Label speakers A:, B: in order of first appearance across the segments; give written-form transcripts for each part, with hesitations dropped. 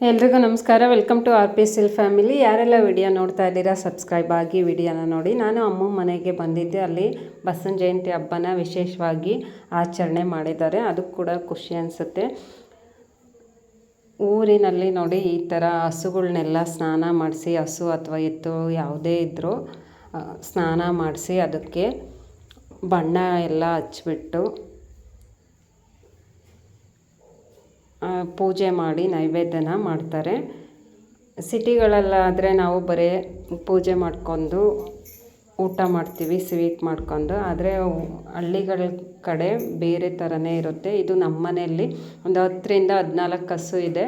A: ಎಲ್ರಿಗೂ ನಮಸ್ಕಾರ. Welcome to R P ಸಿಲ್ ಫ್ಯಾಮಿಲಿ. ಯಾರೆಲ್ಲ ವಿಡಿಯೋ ನೋಡ್ತಾ ಇದ್ದೀರಾ ಸಬ್ಸ್ಕ್ರೈಬ್ ಆಗಿ ವಿಡಿಯೋನ ನೋಡಿ. ನಾನು ಅಮ್ಮ ಮನೆಗೆ ಬಂದಿದ್ದೆ. ಅಲ್ಲಿ ಬಸವನ ಜಯಂತಿ ಹಬ್ಬನ ವಿಶೇಷವಾಗಿ ಆಚರಣೆ ಮಾಡಿದ್ದಾರೆ. ಅದು ಕೂಡ ಖುಷಿ ಅನಿಸುತ್ತೆ. ಊರಿನಲ್ಲಿ ನೋಡಿ ಈ ಥರ ಹಸುಗಳನ್ನೆಲ್ಲ ಸ್ನಾನ ಮಾಡಿಸಿ, ಹಸು ಅಥವಾ ಎತ್ತು ಯಾವುದೇ ಇದ್ದರೂ ಸ್ನಾನ ಮಾಡಿಸಿ ಅದಕ್ಕೆ ಬಣ್ಣ ಎಲ್ಲ ಹಚ್ಬಿಟ್ಟು ಪೂಜೆ ಮಾಡಿ ನೈವೇದ್ಯನ ಮಾಡ್ತಾರೆ. ಸಿಟಿಗಳಲ್ಲಾದರೆ ನಾವು ಬರೀ ಪೂಜೆ ಮಾಡ್ಕೊಂಡು ಊಟ ಮಾಡ್ತೀವಿ, ಸ್ವೀಟ್ ಮಾಡ್ಕೊಂಡು. ಆದರೆ ಹಳ್ಳಿಗಳ ಕಡೆ ಬೇರೆ ಥರನೇ ಇರುತ್ತೆ. ಇದು ನಮ್ಮ ಮನೆಯಲ್ಲಿ ಒಂದು 10ರಿಂದ 14 ಹಸು ಇದೆ.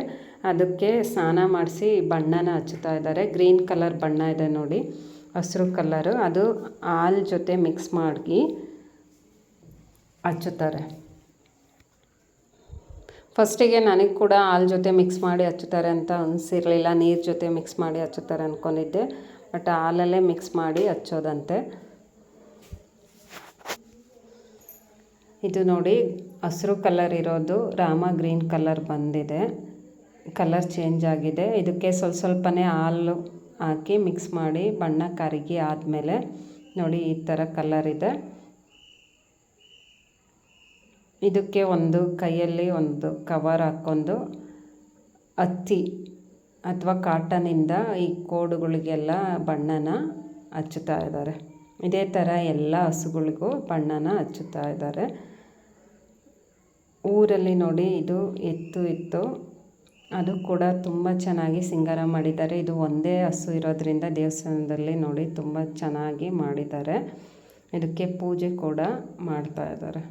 A: ಅದಕ್ಕೆ ಸ್ನಾನ ಮಾಡಿಸಿ ಬಣ್ಣನ ಹಚ್ಚುತ್ತಾ ಇದ್ದಾರೆ. ಗ್ರೀನ್ ಕಲರ್ ಬಣ್ಣ ಇದೆ ನೋಡಿ, ಹಸಿರು ಕಲರು. ಅದು ಹಾಲು ಜೊತೆ ಮಿಕ್ಸ್ ಮಾಡಿ ಹಚ್ಚುತ್ತಾರೆ. ಫಸ್ಟಿಗೆ ನನಗೆ ಕೂಡ ಹಾಲು ಜೊತೆ ಮಿಕ್ಸ್ ಮಾಡಿ ಹಚ್ಚುತ್ತಾರೆ ಅಂತ ಅನಿಸಿರಲಿಲ್ಲ. ನೀರು ಜೊತೆ ಮಿಕ್ಸ್ ಮಾಡಿ ಹಚ್ಚುತ್ತಾರೆ ಅಂದ್ಕೊಂಡಿದ್ದೆ. ಬಟ್ ಹಾಲಲ್ಲೇ ಮಿಕ್ಸ್ ಮಾಡಿ ಹಚ್ಚೋದಂತೆ. ಇದು ನೋಡಿ ಹಸಿರು ಕಲರ್ ಇರೋದು ರಾಮ ಗ್ರೀನ್ ಕಲರ್ ಬಂದಿದೆ. ಕಲರ್ ಚೇಂಜ್ ಆಗಿದೆ. ಇದಕ್ಕೆ ಸ್ವಲ್ಪನೇ ಹಾಲು ಹಾಕಿ ಮಿಕ್ಸ್ ಮಾಡಿ ಬಣ್ಣ ಕರಗಿ ಆದಮೇಲೆ ನೋಡಿ ಈ ಥರ ಕಲರ್ ಇದೆ. ಇದಕ್ಕೆ ಒಂದು ಕೈಯಲ್ಲಿ ಒಂದು ಕವರ್ ಹಾಕ್ಕೊಂಡು ಹತ್ತಿ ಅಥವಾ ಕಾಟನಿಂದ ಈ ಕೋಡುಗಳಿಗೆಲ್ಲ ಬಣ್ಣನ ಹಚ್ಚುತ್ತಾ ಇದ್ದಾರೆ. ಇದೇ ಥರ ಎಲ್ಲ ಹಸುಗಳಿಗೂ ಬಣ್ಣನ ಹಚ್ಚುತ್ತಾ ಇದ್ದಾರೆ. ಊರಲ್ಲಿ ನೋಡಿ ಇದು ಇತ್ತು ಅದು ಕೂಡ ತುಂಬ ಚೆನ್ನಾಗಿ ಸಿಂಗಾರ ಮಾಡಿದ್ದಾರೆ. ಇದು ಒಂದೇ ಹಸು ಇರೋದ್ರಿಂದ ದೇವಸ್ಥಾನದಲ್ಲಿ ನೋಡಿ ತುಂಬ ಚೆನ್ನಾಗಿ ಮಾಡಿದ್ದಾರೆ. ಇದಕ್ಕೆ ಪೂಜೆ ಕೂಡ ಮಾಡ್ತಾ ಇದ್ದಾರೆ.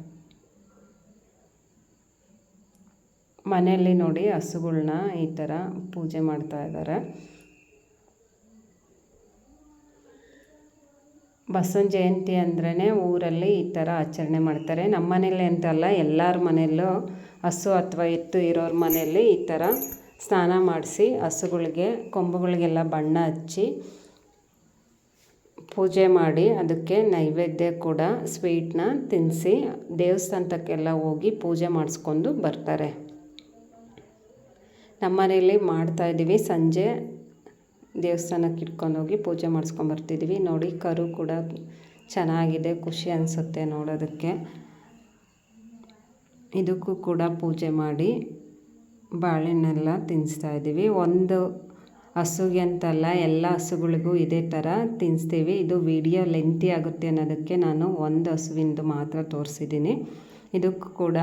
A: ಮನೆಯಲ್ಲಿ ನೋಡಿ ಹಸುಗಳ್ನ ಈ ಥರ ಪೂಜೆ ಮಾಡ್ತಾ ಇದ್ದಾರೆ. ಬಸವನ ಜಯಂತಿ ಅಂದ್ರೇ ಊರಲ್ಲಿ ಈ ಥರ ಆಚರಣೆ ಮಾಡ್ತಾರೆ. ನಮ್ಮ ಮನೇಲಿ ಅಂತಲ್ಲ, ಎಲ್ಲರ ಮನೆಯಲ್ಲೂ ಹಸು ಅಥವಾ ಎತ್ತು ಇರೋರ ಮನೆಯಲ್ಲಿ ಈ ಥರ ಸ್ನಾನ ಮಾಡಿಸಿ ಹಸುಗಳಿಗೆ ಕೊಂಬುಗಳಿಗೆಲ್ಲ ಬಣ್ಣ ಹಚ್ಚಿ ಪೂಜೆ ಮಾಡಿ ಅದಕ್ಕೆ ನೈವೇದ್ಯ ಕೂಡ ಸ್ವೀಟ್ನ ತಿನ್ನಿಸಿ ದೇವಸ್ಥಾನಕ್ಕೆಲ್ಲ ಹೋಗಿ ಪೂಜೆ ಮಾಡಿಸ್ಕೊಂಡು ಬರ್ತಾರೆ. ನಮ್ಮ ಮನೆಯಲ್ಲಿ ಮಾಡ್ತಾಯಿದ್ದೀವಿ. ಸಂಜೆ ದೇವಸ್ಥಾನಕ್ಕೆ ಇಟ್ಕೊಂಡೋಗಿ ಪೂಜೆ ಮಾಡಿಸ್ಕೊಂಬರ್ತಿದ್ದೀವಿ. ನೋಡಿ ಕರು ಕೂಡ ಚೆನ್ನಾಗಿದೆ, ಖುಷಿ ಅನಿಸುತ್ತೆ ನೋಡೋದಕ್ಕೆ. ಇದಕ್ಕೂ ಕೂಡ ಪೂಜೆ ಮಾಡಿ ಬಾಳೆಹಣ್ಣೆಲ್ಲ ತಿನ್ನಿಸ್ತಾ ಇದ್ದೀವಿ. ಒಂದು ಹಸುಗೆ ಅಂತಲ್ಲ, ಎಲ್ಲ ಹಸುಗಳಿಗೂ ಇದೇ ಥರ ತಿನ್ನಿಸ್ತೀವಿ. ಇದು ವಿಡಿಯೋ ಲೆಂತಿ ಆಗುತ್ತೆ ಅನ್ನೋದಕ್ಕೆ ನಾನು ಒಂದು ಹಸುವಿಂದು ಮಾತ್ರ ತೋರಿಸಿದ್ದೀನಿ. ಇದಕ್ಕೂ ಕೂಡ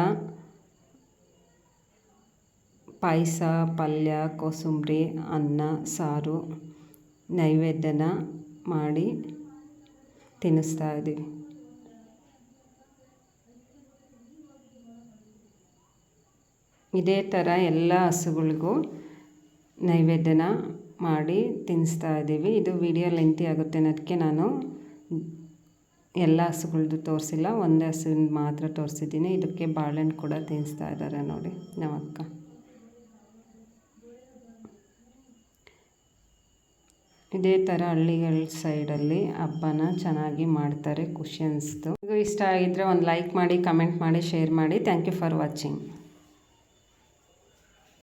A: ಪಾಯಸ, ಪಲ್ಯ, ಕೋಸಂಬರಿ, ಅನ್ನ, ಸಾರು ನೈವೇದ್ಯನ ಮಾಡಿ ತಿನ್ನಿಸ್ತಾ ಇದ್ದೀವಿ. ಇದೇ ಥರ ಎಲ್ಲ ಹಸುಗಳಿಗೂ ನೈವೇದ್ಯನ ಮಾಡಿ ತಿನ್ನಿಸ್ತಾ ಇದ್ದೀವಿ. ಇದು ವಿಡಿಯೋ ಲೆಂತಿ ಆಗುತ್ತೆ ಅನ್ನೋದಕ್ಕೆ ನಾನು ಎಲ್ಲ ಹಸುಗಳದ್ದು ತೋರಿಸಿಲ್ಲ, ಒಂದೇ ಹಸುವಿನ ಮಾತ್ರ ತೋರಿಸಿದ್ದೀನಿ. ಇದಕ್ಕೆ ಬಾಳೆಹಣ್ಣು ಕೂಡ ತಿನ್ನಿಸ್ತಾ ಇದ್ದಾರೆ ನೋಡಿ ನಮ್ಮಕ್ಕ. ಇದೇ ಥರ ಹಳ್ಳಿಗಳ ಸೈಡಲ್ಲಿ ಹಬ್ಬನ ಚೆನ್ನಾಗಿ ಮಾಡ್ತಾರೆ. ಖುಷಿ ಅನಿಸ್ತು. ಇಷ್ಟ ಆಗಿದ್ದರೆ ಒಂದು ಲೈಕ್ ಮಾಡಿ, ಕಮೆಂಟ್ ಮಾಡಿ, ಶೇರ್ ಮಾಡಿ. Thank you for watching.